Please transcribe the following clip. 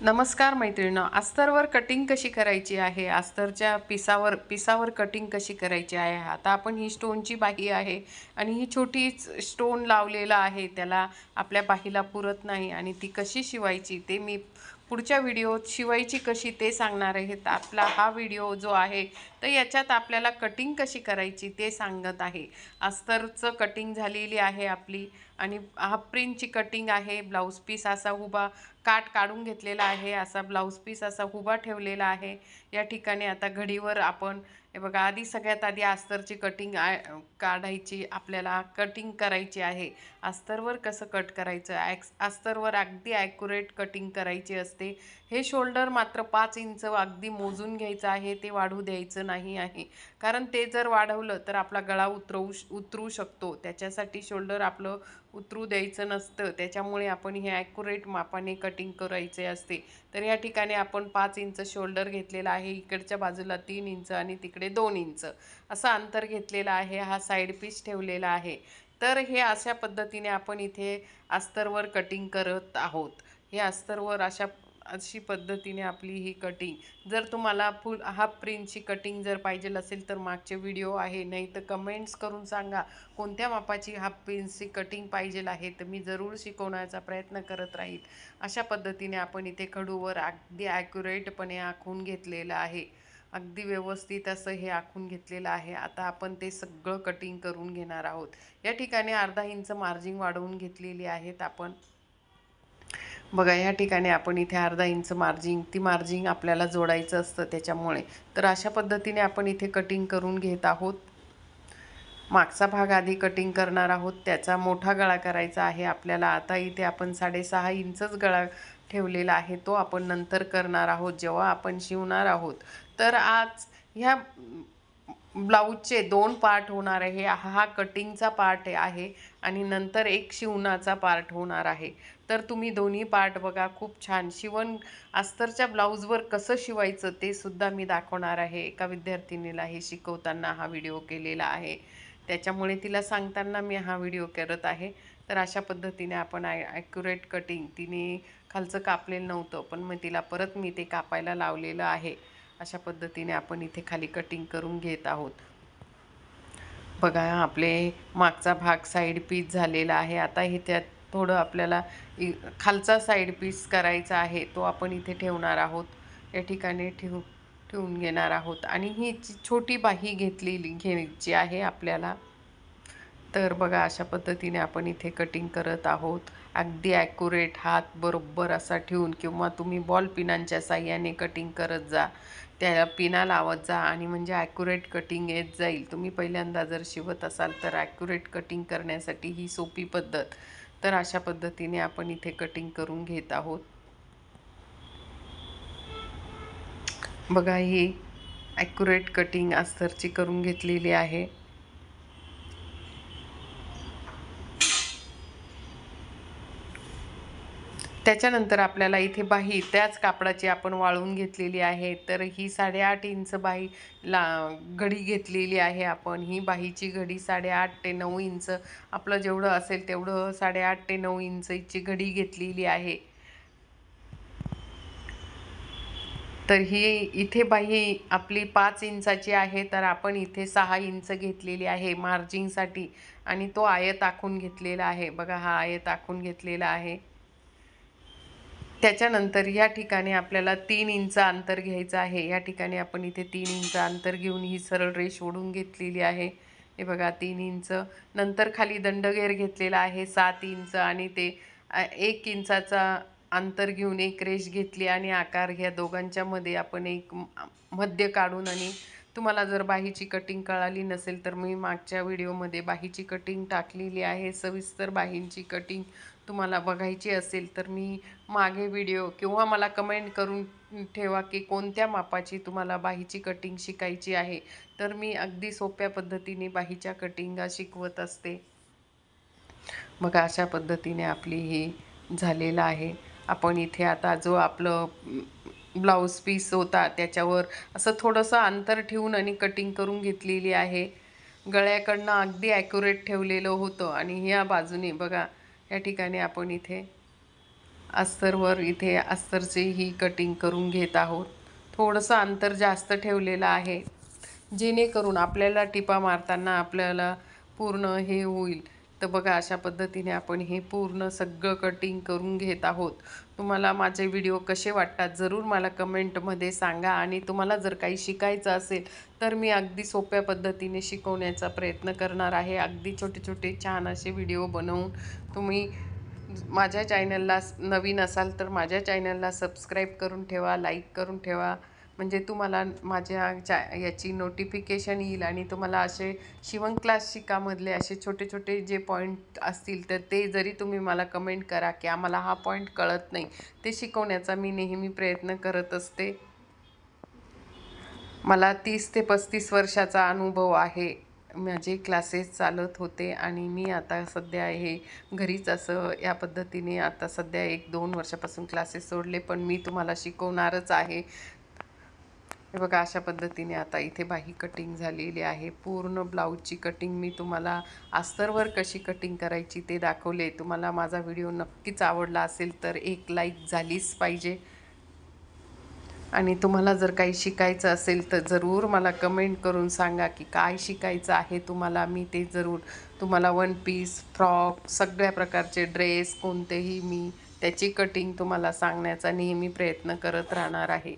नमस्कार मैत्रिणींनो, अस्तरवर कटिंग कशी करायची आहे, अस्तरच्या पिसावर कटिंग कशी करायची आहे। आता आपण ही स्टोनची बाही आहे आणि ही छोटी स्टोन लावलेला आहे, त्याला आपल्या बाहीला पुरत नाही आणि ती कशी शिवायची ते मी पुढच्या व्हिडिओत शिवायची कशी ते सांगणार आहे। तर आपला हा व्हिडिओ जो आहे तर याच्यात आपल्याला कटिंग कशी करायची ते सांगत आहे। अस्तरचं कटिंग झालेली आहे आपली आणि हाफ प्रिंटची कटिंग आहे। ब्लाउज पीस असा उभा काढून घेतलेला आहे, असा ब्लाउज पीस असा उभा ठेवलेला आहे। या ठिकाणी आता घडीवर आपण हे बघा, आधी सगळ्यात आधी अस्तरची कटिंग काढायची, आपल्याला कटिंग करायची आहे। अस्तरवर कसं कट करायचं, अस्तरवर अगदी ॲक्युरेट कटिंग करायची असते। हे शोल्डर मात्र 5 इंच अगदी मोजून घ्यायचं आहे, ते वाढू द्यायचं नाही आहे, कारण ते जर वाढवलं तर आपला गळा उतरू शकतो। त्याच्यासाठी शोल्डर आपलं उतरू द्यायचं नसतं, त्याच्यामुळे आपण हे ॲक्युरेट मापाने कटिंग करायचे असते। तर या ठिकाणी आपण 5 इंच शोल्डर घेतलेला आहे, इकडच्या बाजूला 3 इंच आणि तिकडे 2 इंच असं अंतर घेतलेलं आहे। हा साईड पीस ठेवलेला आहे। तर हे अशा पद्धतीने आपण इथे अस्तरवर कटिंग करत आहोत। हे अस्तरवर अशी पद्धतीने आपली ही कटिंग। जर तुम्हाला फुल हाफ प्रिंटची कटिंग जर पाहिजे असेल तर मागचे व्हिडिओ आहे, नाही तर कमेंट्स करून सांगा कोणत्या मापाची हाफ प्रिंटची कटिंग पाहिजे आहे, तर मी जरूर शिकवण्याचा प्रयत्न करत राहील। अशा पद्धतीने आपण इथे खडूवर अगदी ॲक्युरेटपणे आखून घेतलेलं आहे, अगदी व्यवस्थित असं हे आखून घेतलेलं आहे। आता आपण ते सगळं कटिंग करून घेणार आहोत। या ठिकाणी अर्धा इंच मार्जिन वाढवून घेतलेली आहेत आपण बघा। या ठिकाणी आपण इथे अर्धा इंच ती मार्जिन आपल्याला जोडायचं असतं त्याच्यामुळे। तर अशा पद्धतीने आपण इथे कटिंग करून घेत आहोत। मागचा भाग आधी कटिंग करणार आहोत, त्याचा मोठा गळा करायचा आहे आपल्याला। आता इथे आपण 6.5 इंचच गळा ठेवलेला आहे, तो आपण नंतर करणार आहोत जेव्हा आपण शिवणार आहोत। तर आज ह्या ब्लाऊजचे 2 पार्ट होणार आहे। हा कटिंगचा पार्ट आहे आणि नंतर एक शिवणाचा पार्ट होणार आहे। तर तुम्ही दोन्ही पार्ट बघा, खूप छान अस्तरच्या ब्लाऊजवर कसं शिवायचं ते सुद्धा मी दाखवणार आहे। एका विद्यार्थिनीला हे शिकवताना हा व्हिडिओ केलेला आहे, त्याच्यामुळे तिला सांगताना मी हा व्हिडिओ करत आहे। तर अशा पद्धतीने आपण ॲक्युरेट कटिंग, तिने खालचं कापलेलं नव्हतं पण मग तिला परत मी ते कापायला लावलेलं आहे। अशा पद्धतीने आपण इथे खाली कटिंग करून घेत आहोत बघा। आपले मागचा भाग साईड पीस झालेला आहे। आता हे त्यात थोडं आपल्याला खालचा साईड पीस करायचा आहे, तो आपण इथे ठेवणार आहोत। या ठिकाणी ठेवून घेणार आहोत आणि ही छोटी बाही घ्यायची आहे आपल्याला। तर बघा, अशा पद्धतीने आपण इथे कटिंग करत आहोत, अगदी ॲक्युरेट हात बरोबर असा ठेवून, किंवा तुम्ही बॉल पिनांच्या साह्याने कटिंग करत जा, त्या पिना लावत जा आणि म्हणजे ॲक्युरेट कटिंग येत जाईल। तुम्ही पहिल्यांदा जर शिवत असाल तर ॲक्युरेट कटिंग करण्यासाठी ही सोपी पद्धत। तर अशा पद्धतीने आपण इथे कटिंग करून घेत आहोत बघा। ही ॲक्युरेट कटिंग अस्तरची करून घेतलेली आहे। त्याच्यानंतर आपल्याला इथे बाही त्याच कापडाची आपण वाळवून घेतलेली आहे। तर ही 8.5 इंच घडी घेतलेली आहे आपण। ही बाहीची घडी 8.5 ते 9 इंच, आपलं जेवढं असेल तेवढं 8.5 ते 9 इंचची घडी घेतलेली आहे। तर ही इथे बाही आपली 5 इंचाची आहे, तर आपण इथे 6 इंच घेतलेली आहे मार्जिंगसाठी आणि तो आयत आखून घेतलेला आहे बघा। हा आयत आखून घेतलेला आहे। त्याच्यानंतर या ठिकाणी आपल्याला 3 इंच अंतर घ्यायचं आहे। या ठिकाणी आपण इथे 3 इंच अंतर घेऊन ही सरळ रेष ओढून घेतलेली आहे। हे बघा, 3 इंच। नंतर खाली दंडगेर घेतलेला आहे 7 इंच आणि ते 1 इंचाचा अंतर घेऊन एक रेष घेतली आणि आकार ह्या दोघांच्या मध्ये आपण एक मध्य काढून, आणि तुम्हाला जर बाहीची कटिंग कळाली नसेल तर मी मागच्या व्हिडिओमध्ये बाहीची कटिंग टाकलेली आहे। सविस्तर बाहींची कटिंग तुम्हाला बघायची असेल तर मी मागे व्हिडिओ, किंवा मला कमेंट करून ठेवा की कोणत्या मापाची तुम्हाला बाहीची कटिंग शिकायची आहे, तर मी अगदी सोप्या पद्धतीने बाहीच्या कटिंगा शिकवत असते बघा। अशा पद्धतीने आपली ही झालेला आहे। आपण इथे आता जो आपलं ब्लाऊज पीस होता त्याच्यावर असं थोडंसं अंतर ठेवून आणि कटिंग करून घेतलेली आहे। गळ्याकडनं अगदी ॲक्युरेट ठेवलेलं होतं आणि ह्या बाजूने बघा, या ठिकाणी आपण इथे अस्तरवर इथे अस्तरची ही कटिंग करून घेत आहोत. थोडंसं अंतर जास्त ठेवलेलं आहे, जेणेकरून आपल्याला टिपा मारताना आपल्याला पूर्ण हे होईल. तर बघा अशा पद्धतीने आपण हे पूर्ण सगळं कटिंग करून घेत आहोत. तुम्हाला माझे व्हिडिओ कसे वाटतात जरूर मला कमेंटमध्ये सांगा. आणि तुम्हाला जर काही शिकायचं असेल तर मी अगदी सोप्या पद्धतीने शिकवण्याचा प्रयत्न करणार आहे. अगदी छोटे छोटे छान असे व्हिडिओ बनवून तुम्ही माझ्या चॅनलला नवीन असाल तर माझ्या चॅनलला सबस्क्राईब करून ठेवा, लाईक करून ठेवा. म्हणजे तुम्हाला माझ्या याची नोटिफिकेशन येईल. आणि तुम्हाला असे शिवण क्लास शिकामधले असे छोटे छोटे जे पॉईंट असतील तर ते जरी तुम्ही मला कमेंट करा की आम्हाला हा पॉईंट कळत नाही, ते शिकवण्याचा मी नेहमी प्रयत्न करत असते. मला 30 ते 35 वर्षाचा अनुभव आहे. माझे क्लासेस चालत होते आणि मी आता सध्या हे घरीच असं या पद्धतीने आता सध्या 1-2 वर्षापासून क्लासेस सोडले, पण मी तुम्हाला शिकवणारच आहे. हे बघा अशा पद्धतीने आता इथे बाही कटिंग झालेली आहे. पूर्ण ब्लाऊजची कटिंग मी तुम्हाला अस्तरवर कशी कटिंग करायची ते दाखवले. तुम्हाला माझा व्हिडिओ नक्कीच आवडला असेल तर एक लाईक झालीच पाहिजे. आणि तुम्हाला जर काही शिकायचं असेल तर जरूर मला कमेंट करून सांगा की काय शिकायचं आहे तुम्हाला. मी ते जरूर तुम्हाला वन पीस, फ्रॉक, सगळ्या प्रकारचे ड्रेस कोणतेही मी त्याची कटिंग तुम्हाला सांगण्याचा नेहमी प्रयत्न करत राहणार आहे.